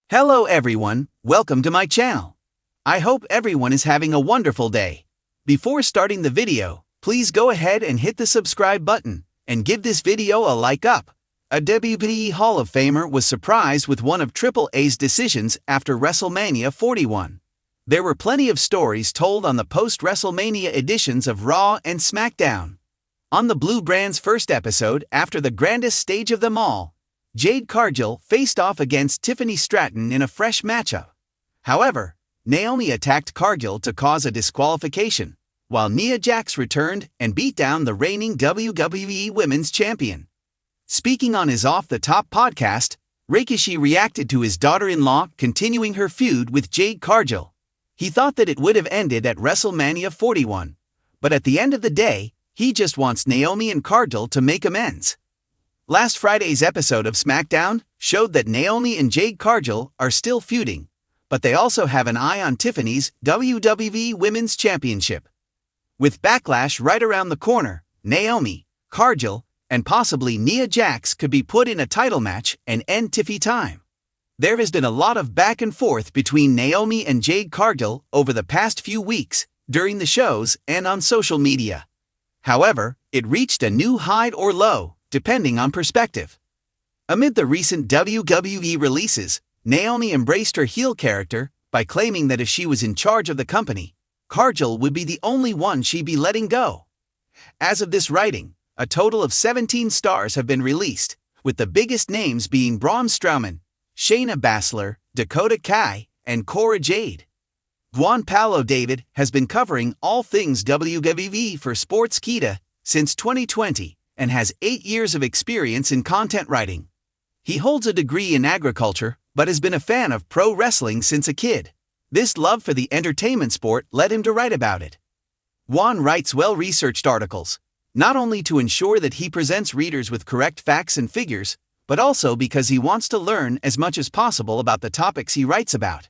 Hello everyone, welcome to my channel. I hope everyone is having a wonderful day. Before starting the video, please go ahead and hit the subscribe button and give this video a like up. A WWE Hall of Famer was surprised with one of Triple A's decisions after WrestleMania 41. There were plenty of stories told on the post-WrestleMania editions of Raw and SmackDown. On the Blue Brand's first episode after the grandest stage of them all, Jade Cargill faced off against Tiffany Stratton in a fresh matchup. However, Naomi attacked Cargill to cause a disqualification, while Nia Jax returned and beat down the reigning WWE Women's Champion. Speaking on his Off the Top podcast, Rikishi reacted to his daughter-in-law continuing her feud with Jade Cargill. He thought that it would have ended at WrestleMania 41, but at the end of the day, he just wants Naomi and Cargill to make amends. Last Friday's episode of SmackDown showed that Naomi and Jade Cargill are still feuding, but they also have an eye on Tiffany's WWE Women's Championship. With Backlash right around the corner, Naomi, Cargill, and possibly Nia Jax could be put in a title match and end Tiffy time. There has been a lot of back and forth between Naomi and Jade Cargill over the past few weeks, during the shows and on social media. However, it reached a new high or low, depending on perspective. Amid the recent WWE releases, Naomi embraced her heel character by claiming that if she was in charge of the company, Cargill would be the only one she'd be letting go. As of this writing, a total of 17 stars have been released, with the biggest names being Braun Strowman, Shayna Baszler, Dakota Kai, and Cora Jade. Juan Paulo David has been covering all things WWE for Sportskeeda since 2020 and has 8 years of experience in content writing. He holds a degree in agriculture but has been a fan of pro wrestling since a kid. This love for the entertainment sport led him to write about it. Juan writes well-researched articles, not only to ensure that he presents readers with correct facts and figures, but also because he wants to learn as much as possible about the topics he writes about.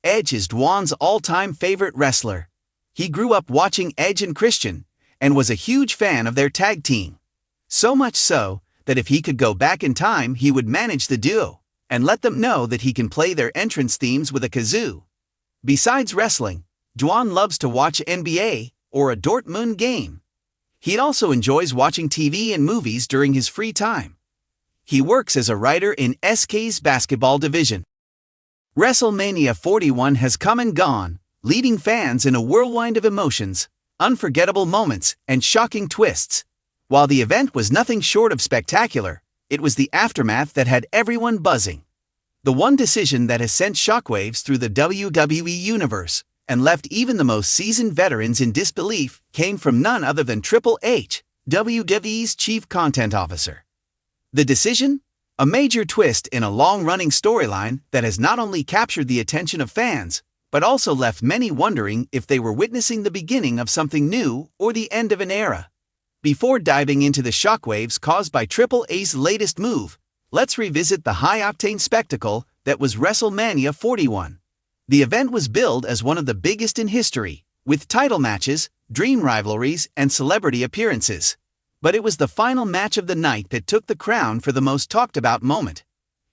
Edge is Juan's all-time favorite wrestler. He grew up watching Edge and Christian, and was a huge fan of their tag team. So much so, that if he could go back in time he would manage the duo, and let them know that he can play their entrance themes with a kazoo. Besides wrestling, Juan loves to watch NBA or a Dortmund game. He also enjoys watching TV and movies during his free time. He works as a writer in SK's basketball division. WrestleMania 41 has come and gone, leaving fans in a whirlwind of emotions, unforgettable moments, and shocking twists. While the event was nothing short of spectacular, it was the aftermath that had everyone buzzing. The one decision that has sent shockwaves through the WWE universe and left even the most seasoned veterans in disbelief came from none other than Triple H, WWE's chief content officer. The decision? A major twist in a long-running storyline that has not only captured the attention of fans, but also left many wondering if they were witnessing the beginning of something new or the end of an era. Before diving into the shockwaves caused by Triple A's latest move, let's revisit the high-octane spectacle that was WrestleMania 41. The event was billed as one of the biggest in history, with title matches, dream rivalries, and celebrity appearances. But it was the final match of the night that took the crown for the most talked-about moment.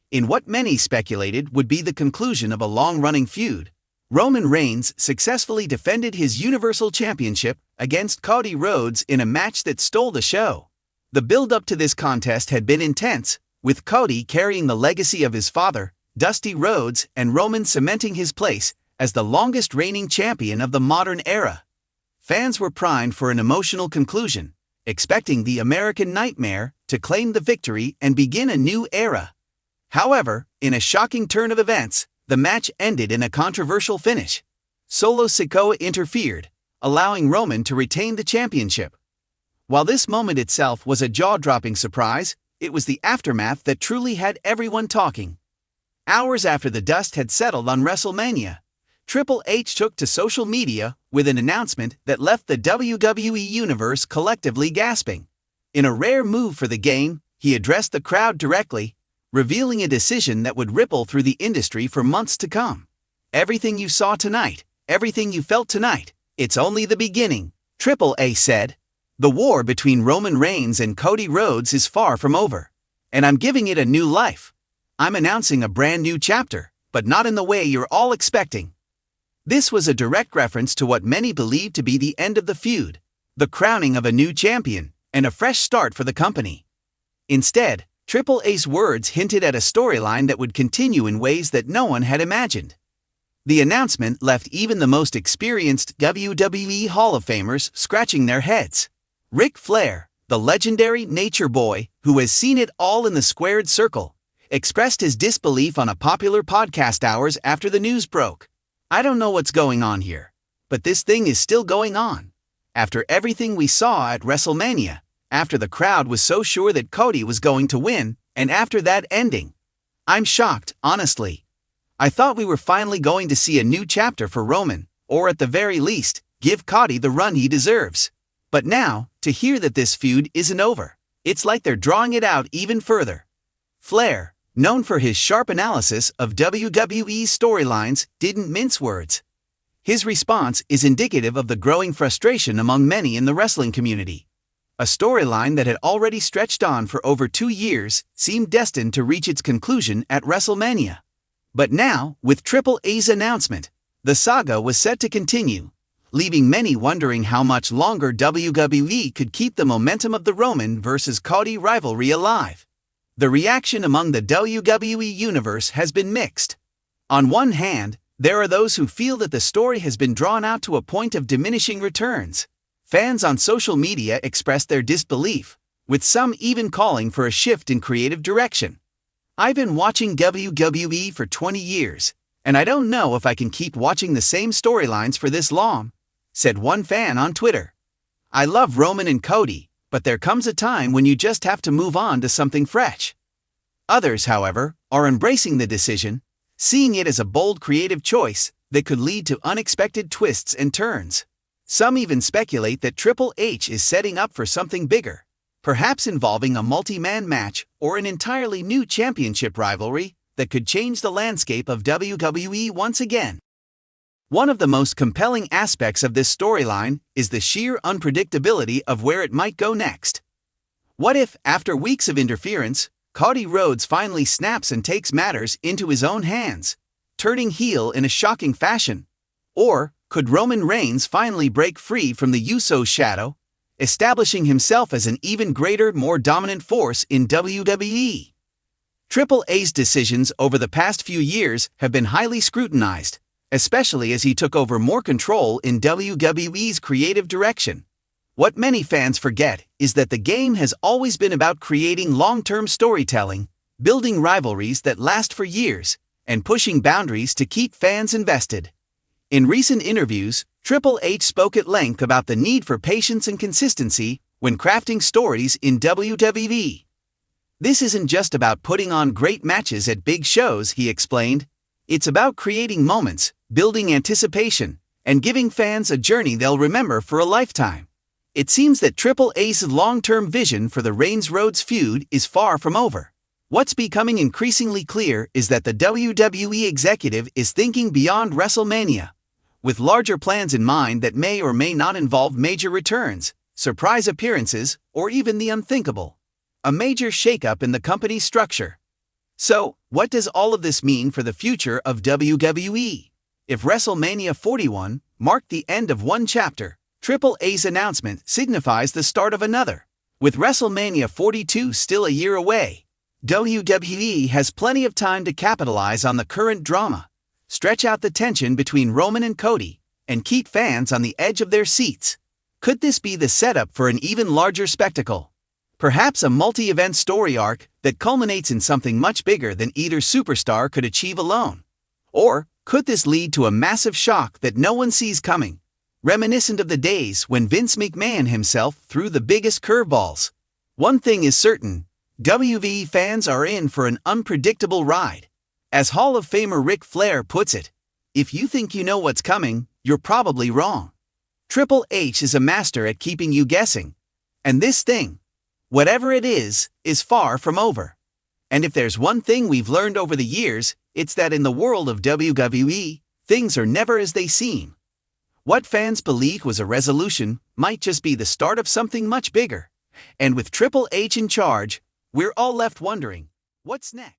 In what many speculated would be the conclusion of a long-running feud, Roman Reigns successfully defended his Universal Championship against Cody Rhodes in a match that stole the show. The build-up to this contest had been intense, with Cody carrying the legacy of his father, Dusty Rhodes, and Roman cementing his place as the longest reigning champion of the modern era. Fans were primed for an emotional conclusion, expecting the American Nightmare to claim the victory and begin a new era. However, in a shocking turn of events, the match ended in a controversial finish. Solo Sikoa interfered, allowing Roman to retain the championship. While this moment itself was a jaw-dropping surprise, it was the aftermath that truly had everyone talking. Hours after the dust had settled on WrestleMania, Triple H took to social media with an announcement that left the WWE Universe collectively gasping. In a rare move for the game, he addressed the crowd directly, revealing a decision that would ripple through the industry for months to come. Everything you saw tonight, everything you felt tonight, it's only the beginning, Triple A said. The war between Roman Reigns and Cody Rhodes is far from over, and I'm giving it a new life. I'm announcing a brand new chapter, but not in the way you're all expecting. This was a direct reference to what many believed to be the end of the feud, the crowning of a new champion, and a fresh start for the company. Instead, Triple A's words hinted at a storyline that would continue in ways that no one had imagined. The announcement left even the most experienced WWE Hall of Famers scratching their heads. Ric Flair, the legendary Nature Boy, who has seen it all in the squared circle, expressed his disbelief on a popular podcast hours after the news broke. "I don't know what's going on here, but this thing is still going on. After everything we saw at WrestleMania, after the crowd was so sure that Cody was going to win, and after that ending, I'm shocked, honestly. I thought we were finally going to see a new chapter for Roman, or at the very least, give Cody the run he deserves. But now, to hear that this feud isn't over, it's like they're drawing it out even further." Flair, known for his sharp analysis of WWE's storylines, didn't mince words. His response is indicative of the growing frustration among many in the wrestling community. A storyline that had already stretched on for over 2 years seemed destined to reach its conclusion at WrestleMania. But now, with Triple A's announcement, the saga was set to continue, leaving many wondering how much longer WWE could keep the momentum of the Roman vs. Cody rivalry alive. The reaction among the WWE universe has been mixed. On one hand, there are those who feel that the story has been drawn out to a point of diminishing returns. Fans on social media expressed their disbelief, with some even calling for a shift in creative direction. "I've been watching WWE for 20 years, and I don't know if I can keep watching the same storylines for this long," said one fan on Twitter. "I love Roman and Cody, but there comes a time when you just have to move on to something fresh." Others, however, are embracing the decision, seeing it as a bold creative choice that could lead to unexpected twists and turns. Some even speculate that Triple H is setting up for something bigger, perhaps involving a multi-man match or an entirely new championship rivalry that could change the landscape of WWE once again. One of the most compelling aspects of this storyline is the sheer unpredictability of where it might go next. What if, after weeks of interference, Cody Rhodes finally snaps and takes matters into his own hands, turning heel in a shocking fashion? Or could Roman Reigns finally break free from the Usos' shadow, establishing himself as an even greater, more dominant force in WWE? Triple A's decisions over the past few years have been highly scrutinized, especially as he took over more control in WWE's creative direction. What many fans forget is that the game has always been about creating long-term storytelling, building rivalries that last for years, and pushing boundaries to keep fans invested. In recent interviews, Triple H spoke at length about the need for patience and consistency when crafting stories in WWE. "This isn't just about putting on great matches at big shows," he explained. "It's about creating moments, building anticipation, and giving fans a journey they'll remember for a lifetime." It seems that Triple A's long-term vision for the Reigns-Rhodes feud is far from over. What's becoming increasingly clear is that the WWE executive is thinking beyond WrestleMania, with larger plans in mind that may or may not involve major returns, surprise appearances, or even the unthinkable: a major shakeup in the company's structure. So, what does all of this mean for the future of WWE? If WrestleMania 41 marked the end of one chapter, Triple A's announcement signifies the start of another. With WrestleMania 42 still a year away, WWE has plenty of time to capitalize on the current drama, stretch out the tension between Roman and Cody, and keep fans on the edge of their seats. Could this be the setup for an even larger spectacle? Perhaps a multi-event story arc that culminates in something much bigger than either superstar could achieve alone? Or could this lead to a massive shock that no one sees coming, reminiscent of the days when Vince McMahon himself threw the biggest curveballs? One thing is certain: WWE fans are in for an unpredictable ride. As Hall of Famer Ric Flair puts it, "If you think you know what's coming, you're probably wrong." Triple H is a master at keeping you guessing. And this thing, whatever it is far from over. And if there's one thing we've learned over the years, it's that in the world of WWE, things are never as they seem. What fans believe was a resolution might just be the start of something much bigger. And with Triple H in charge, we're all left wondering, what's next?